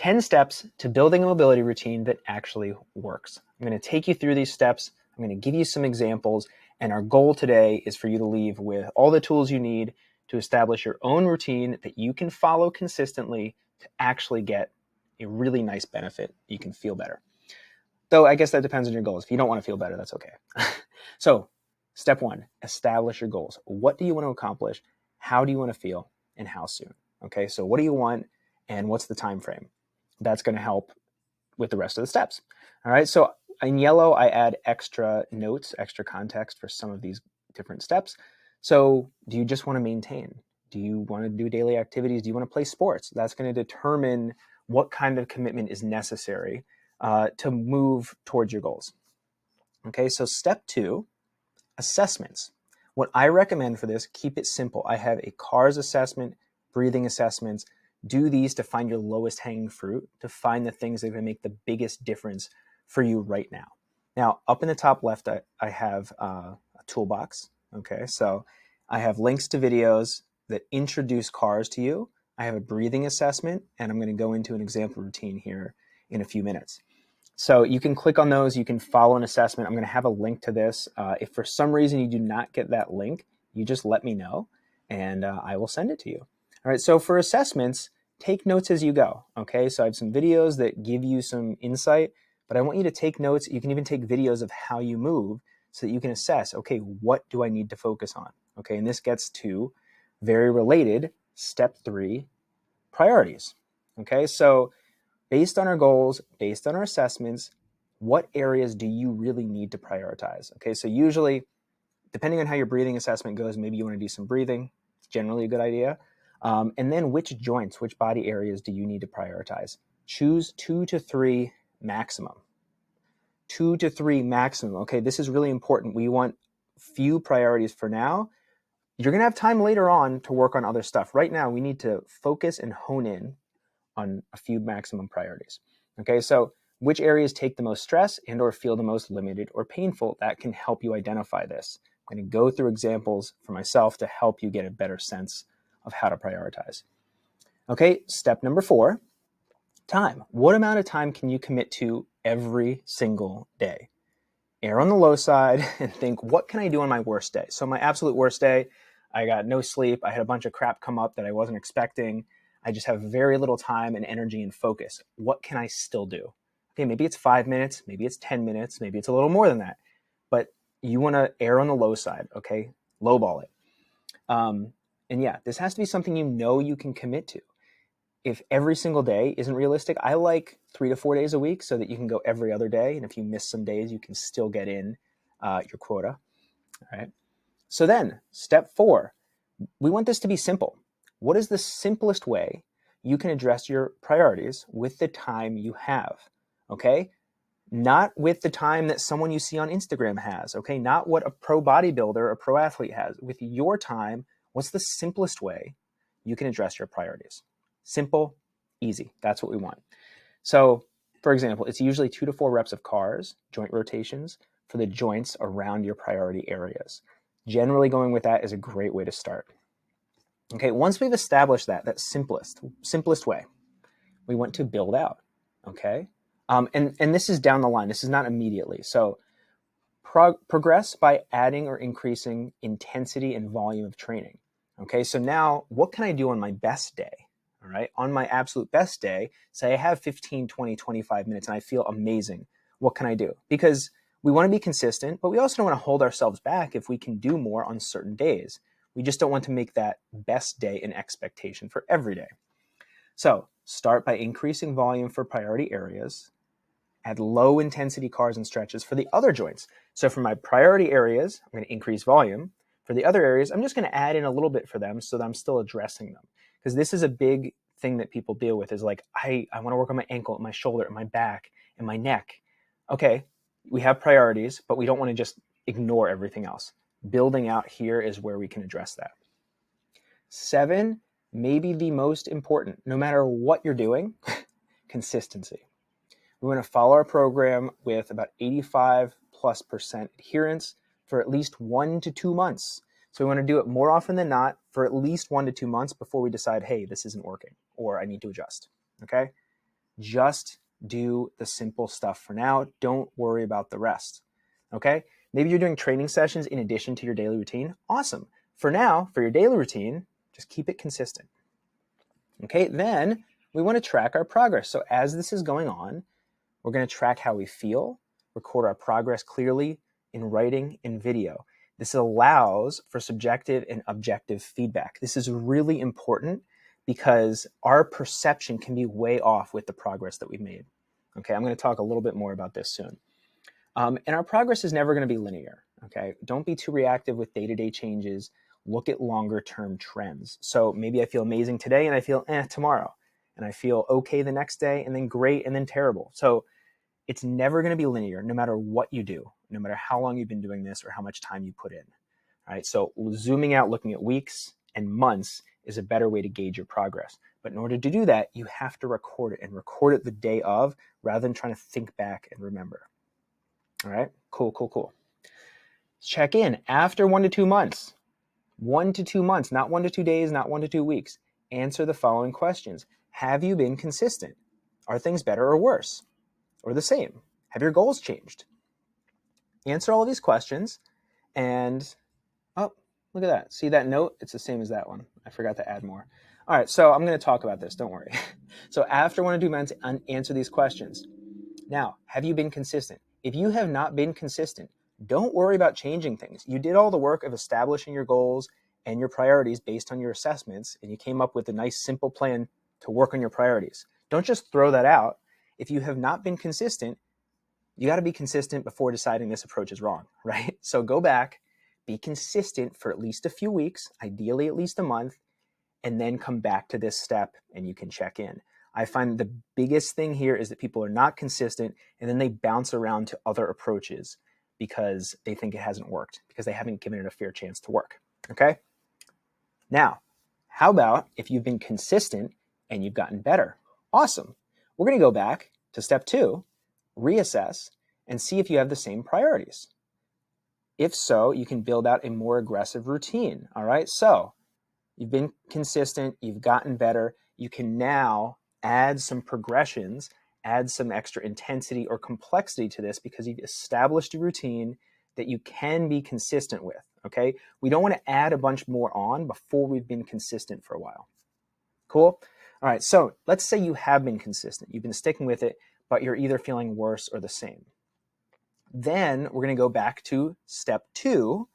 10 steps to building a mobility routine that actually works. I'm going to take you through these steps. I'm going to give you some examples. And our goal today is for you to leave with all the tools you need to establish your own routine that you can follow consistently to actually get a really nice benefit. You can feel better. Though I guess that depends on your goals. If you don't want to feel better, that's okay. So step 1, establish your goals. What do you want to accomplish? How do you want to feel? And how soon? Okay, so what do you want and what's the time frame? That's going to help with the rest of the steps. All right, so in yellow, I add extra notes, extra context for some of these different steps. So do you just want to maintain? Do you want to do daily activities? Do you want to play sports? That's going to determine what kind of commitment is necessary to move towards your goals. Okay, so step 2, assessments. What I recommend for this, keep it simple. I have a CARS assessment, breathing assessments. Do these to find your lowest hanging fruit, to find the things that are going to make the biggest difference for you right now. Now, up in the top left, I have a toolbox. Okay, so I have links to videos that introduce CARS to you. I have a breathing assessment, and I'm going to go into an example routine here in a few minutes. So you can click on those. You can follow an assessment. I'm going to have a link to this. If for some reason you do not get that link, you just let me know, and I will send it to you. All right, so for assessments, take notes as you go, okay? So I have some videos that give you some insight, but I want you to take notes. You can even take videos of how you move so that you can assess, okay, what do I need to focus on? Okay, and this gets to very related step 3, priorities. Okay, so based on our goals, based on our assessments, what areas do you really need to prioritize? Okay, so usually, depending on how your breathing assessment goes, maybe you want to do some breathing. It's generally a good idea. And then which joints, which body areas do you need to prioritize? Choose 2 to 3 maximum. 2 to 3 maximum. Okay, this is really important. We want few priorities for now. You're going to have time later on to work on other stuff. Right now, we need to focus and hone in on a few maximum priorities. Okay, so which areas take the most stress and or feel the most limited or painful? That can help you identify this. I'm going to go through examples for myself to help you get a better sense of how to prioritize. Okay, step number 4, time. What amount of time can you commit to every single day? Err on the low side and think, what can I do on my worst day? So my absolute worst day, I got no sleep. I had a bunch of crap come up that I wasn't expecting. I just have very little time and energy and focus. What can I still do? Okay, maybe it's 5 minutes, maybe it's 10 minutes, maybe it's a little more than that. But you want to err on the low side, okay? Lowball it. And yeah, this has to be something you know you can commit to. If every single day isn't realistic, I like 3 to 4 days a week so that you can go every other day. And if you miss some days, you can still get in your quota. All right. So then step 4, we want this to be simple. What is the simplest way you can address your priorities with the time you have? Okay. Not with the time that someone you see on Instagram has. Okay. Not what a pro bodybuilder, a pro athlete has. With your time, what's the simplest way you can address your priorities? Simple, easy. That's what we want. So, for example, it's usually 2 to 4 reps of CARS, joint rotations, for the joints around your priority areas. Generally, going with that is a great way to start. Okay, once we've established that simplest way, we want to build out. Okay, and this is down the line. This is not immediately. So, progress by adding or increasing intensity and volume of training. Okay, so now what can I do on my best day? All right, on my absolute best day, say I have 15, 20, 25 minutes and I feel amazing. What can I do? Because we want to be consistent, but we also don't want to hold ourselves back if we can do more on certain days. We just don't want to make that best day an expectation for every day. So start by increasing volume for priority areas, add low intensity CARS and stretches for the other joints. So for my priority areas, I'm going to increase volume. For the other areas, I'm just going to add in a little bit for them so that I'm still addressing them. Because this is a big thing that people deal with is like, I want to work on my ankle, my shoulder, my back, and my neck. Okay, we have priorities, but we don't want to just ignore everything else. Building out here is where we can address that. 7, maybe the most important, no matter what you're doing, consistency. We want to follow our program with about 85+% adherence for at least 1 to 2 months. So we want to do it more often than not for at least 1 to 2 months before we decide, hey, this isn't working or I need to adjust. Okay? Just do the simple stuff for now. Don't worry about the rest. Okay? Maybe you're doing training sessions in addition to your daily routine. Awesome. For now, for your daily routine, just keep it consistent. Okay, then we want to track our progress. So as this is going on, we're going to track how we feel, record our progress clearly in writing and video. This allows for subjective and objective feedback. This is really important because our perception can be way off with the progress that we've made. Okay, I'm going to talk a little bit more about this soon. And our progress is never going to be linear. Okay, don't be too reactive with day-to-day changes. Look at longer-term trends. So maybe I feel amazing today and I feel tomorrow. And I feel okay the next day and then great and then terrible. So it's never going to be linear no matter what you do, no matter how long you've been doing this or how much time you put in. All right, so zooming out, looking at weeks and months is a better way to gauge your progress. But in order to do that, you have to record it and record it the day of rather than trying to think back and remember. All right, cool. Check in after 1 to 2 months. 1 to 2 months, not 1 to 2 days, not 1 to 2 weeks. Answer the following questions. Have you been consistent? Are things better or worse? Or the same? Have your goals changed? Answer all of these questions and, oh, look at that. See that note? It's the same as that one. I forgot to add more. All right, so I'm going to talk about this. Don't worry. So after 1 to 2 months, answer these questions. Now, have you been consistent? If you have not been consistent, don't worry about changing things. You did all the work of establishing your goals and your priorities based on your assessments, and you came up with a nice, simple plan to work on your priorities. Don't just throw that out. If you have not been consistent, you got to be consistent before deciding this approach is wrong, right? So go back, be consistent for at least a few weeks, ideally at least a month, and then come back to this step and you can check in. I find the biggest thing here is that people are not consistent and then they bounce around to other approaches because they think it hasn't worked, because they haven't given it a fair chance to work, okay? Now, how about if you've been consistent and you've gotten better? Awesome. We're going to go back to step 2, reassess, and see if you have the same priorities. If so, you can build out a more aggressive routine, all right? So you've been consistent, you've gotten better, you can now add some progressions, add some extra intensity or complexity to this because you've established a routine that you can be consistent with, okay? We don't want to add a bunch more on before we've been consistent for a while. Cool? All right, so let's say you have been consistent. You've been sticking with it, but you're either feeling worse or the same. Then we're going to go back to step 2,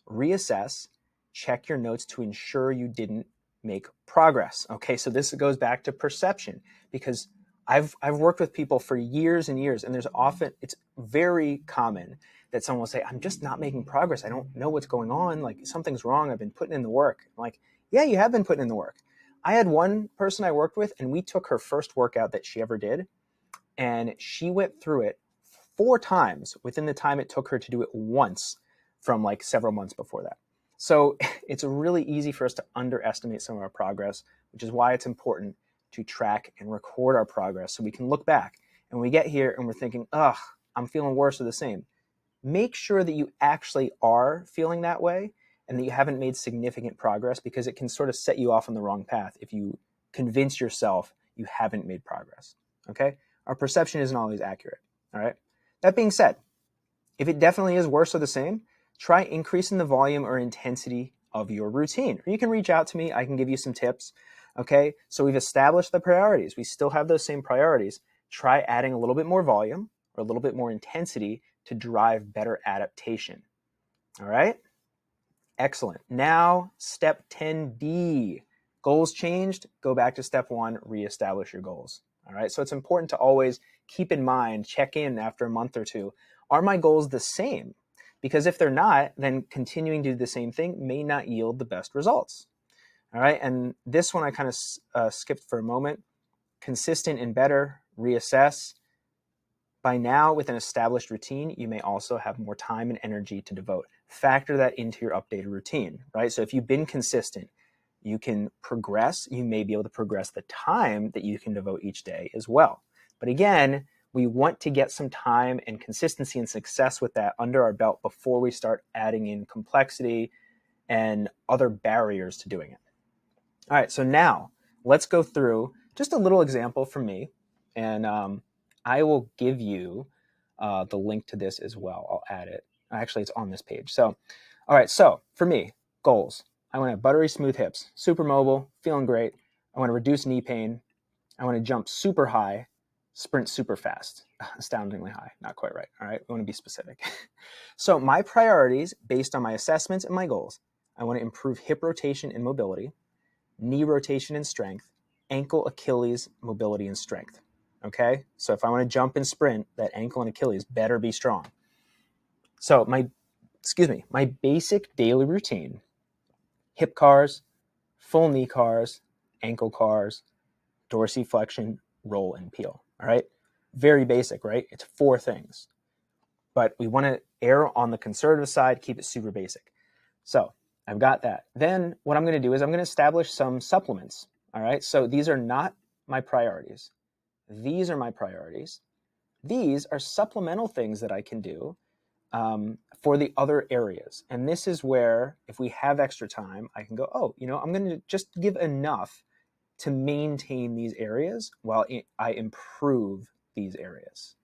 reassess, check your notes to ensure you didn't make progress. Okay, so this goes back to perception because I've worked with people for years and years, and it's very common that someone will say, I'm just not making progress. I don't know what's going on. Like something's wrong. I've been putting in the work. I'm like, yeah, you have been putting in the work. I had one person I worked with, and we took her first workout that she ever did, and she went through it 4 times within the time it took her to do it once from like several months before that. So it's really easy for us to underestimate some of our progress, which is why it's important to track and record our progress so we can look back and we get here and we're thinking, ugh, I'm feeling worse or the same. Make sure that you actually are feeling that way and that you haven't made significant progress, because it can sort of set you off on the wrong path if you convince yourself you haven't made progress, okay? Our perception isn't always accurate, all right? That being said, if it definitely is worse or the same, try increasing the volume or intensity of your routine. Or you can reach out to me. I can give you some tips. Okay, so we've established the priorities. We still have those same priorities. Try adding a little bit more volume or a little bit more intensity to drive better adaptation. All right? Excellent. Now, step 10D. Goals changed. Go back to step 1, reestablish your goals. All right, so it's important to always keep in mind, check in after a month or two. Are my goals the same? Because if they're not, then continuing to do the same thing may not yield the best results. All right, and this one I kind of skipped for a moment. Consistent and better, reassess. By now, with an established routine, you may also have more time and energy to devote. Factor that into your updated routine, right? So if you've been consistent, you can progress. You may be able to progress the time that you can devote each day as well. But again, we want to get some time and consistency and success with that under our belt before we start adding in complexity and other barriers to doing it. All right, so now let's go through just a little example from me And I will give you the link to this as well. I'll add it. Actually, it's on this page. So, all right. So for me, goals. I want to have buttery smooth hips, super mobile, feeling great. I want to reduce knee pain. I want to jump super high, sprint super fast, astoundingly high. Not quite right. All right. I want to be specific. So my priorities based on my assessments and my goals, I want to improve hip rotation and mobility, knee rotation and strength, ankle, Achilles, mobility and strength. Okay. So if I want to jump and sprint, that ankle and Achilles better be strong. So my basic daily routine, hip cars, full knee cars, ankle cars, dorsiflexion, roll, and peel. All right. Very basic, right? It's 4 things. But we want to err on the conservative side, keep it super basic. So I've got that. Then what I'm going to do is I'm going to establish some supplements. All right. So these are not my priorities. These are my priorities. These are supplemental things that I can do for the other areas. And this is where, if we have extra time, I can go, oh, I'm going to just give enough to maintain these areas while I improve these areas.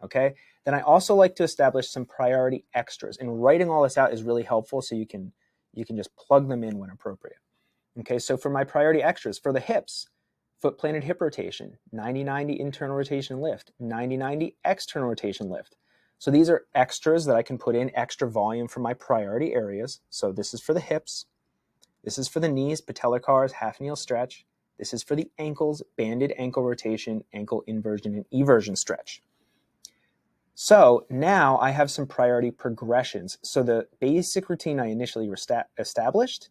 Okay. Then I also like to establish some priority extras, and writing all this out is really helpful. So you can just plug them in when appropriate. Okay. So for my priority extras, for the hips, foot planted hip rotation, 90-90 internal rotation lift, 90-90 external rotation lift. So these are extras that I can put in, extra volume for my priority areas. So this is for the hips. This is for the knees, patellar cars, half kneel stretch. This is for the ankles, banded ankle rotation, ankle inversion, and eversion stretch. So now I have some priority progressions. So the basic routine I initially established,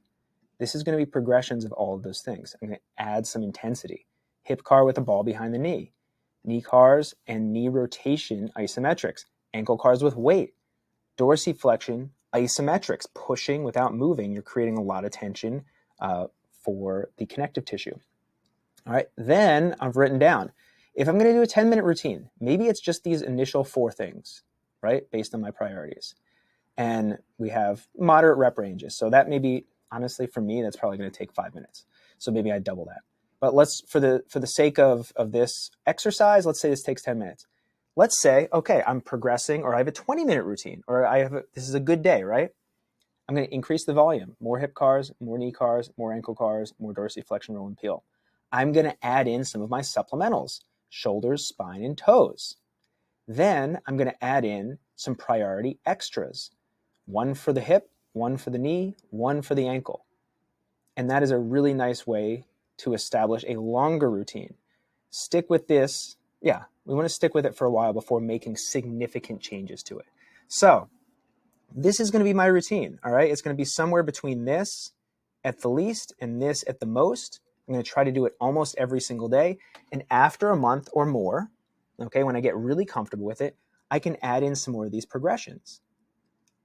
this is going to be progressions of all of those things. I'm going to add some intensity. Hip car with a ball behind the knee cars and knee rotation isometrics, ankle cars with weight, dorsiflexion isometrics, pushing without moving. You're creating a lot of tension for the connective tissue. All right, then I've written down, if I'm going to do a 10-minute routine, maybe it's just these initial 4 things, right, based on my priorities. And we have moderate rep ranges. So that may be, honestly, for me, that's probably going to take 5 minutes. So maybe I double that. But let's, for the sake of this exercise, let's say this takes 10 minutes. Let's say, okay, I'm progressing, or I have a 20-minute routine, or this is a good day, right? I'm going to increase the volume, more hip cars, more knee cars, more ankle cars, more dorsiflexion, roll, and peel. I'm going to add in some of my supplementals, shoulders, spine, and toes. Then I'm going to add in some priority extras, 1 for the hip, 1 for the knee, 1 for the ankle. And that is a really nice way to establish a longer routine. Stick with this. Yeah, we want to stick with it for a while before making significant changes to it. So this is going to be my routine, all right? It's going to be somewhere between this at the least and this at the most. I'm going to try to do it almost every single day. And after a month or more, okay, when I get really comfortable with it, I can add in some more of these progressions.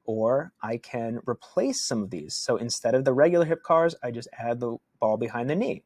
Or I can replace some of these. So instead of the regular hip cars, I just add the ball behind the knee.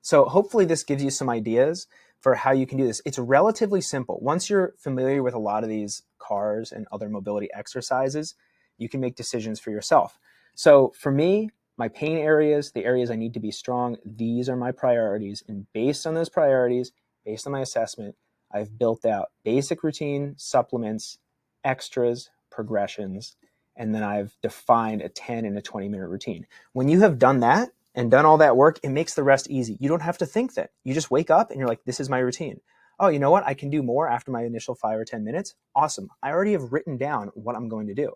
So hopefully this gives you some ideas for how you can do this. It's relatively simple. Once you're familiar with a lot of these cars and other mobility exercises, you can make decisions for yourself. So for me, my pain areas, the areas I need to be strong, these are my priorities. And based on those priorities, based on my assessment, I've built out basic routine, supplements, extras, progressions, and then I've defined a 10 and a 20-minute routine. When you have done that and done all that work, it makes the rest easy. You don't have to think that. You just wake up and you're like, this is my routine. Oh, you know what? I can do more after my initial 5 or 10 minutes. Awesome. I already have written down what I'm going to do.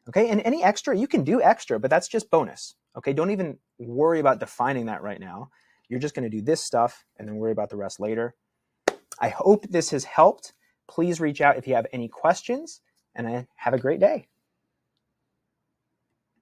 Okay. And any extra, you can do extra, but that's just bonus. Okay. Don't even worry about defining that right now. You're just going to do this stuff and then worry about the rest later. I hope this has helped. Please reach out if you have any questions, and have a great day.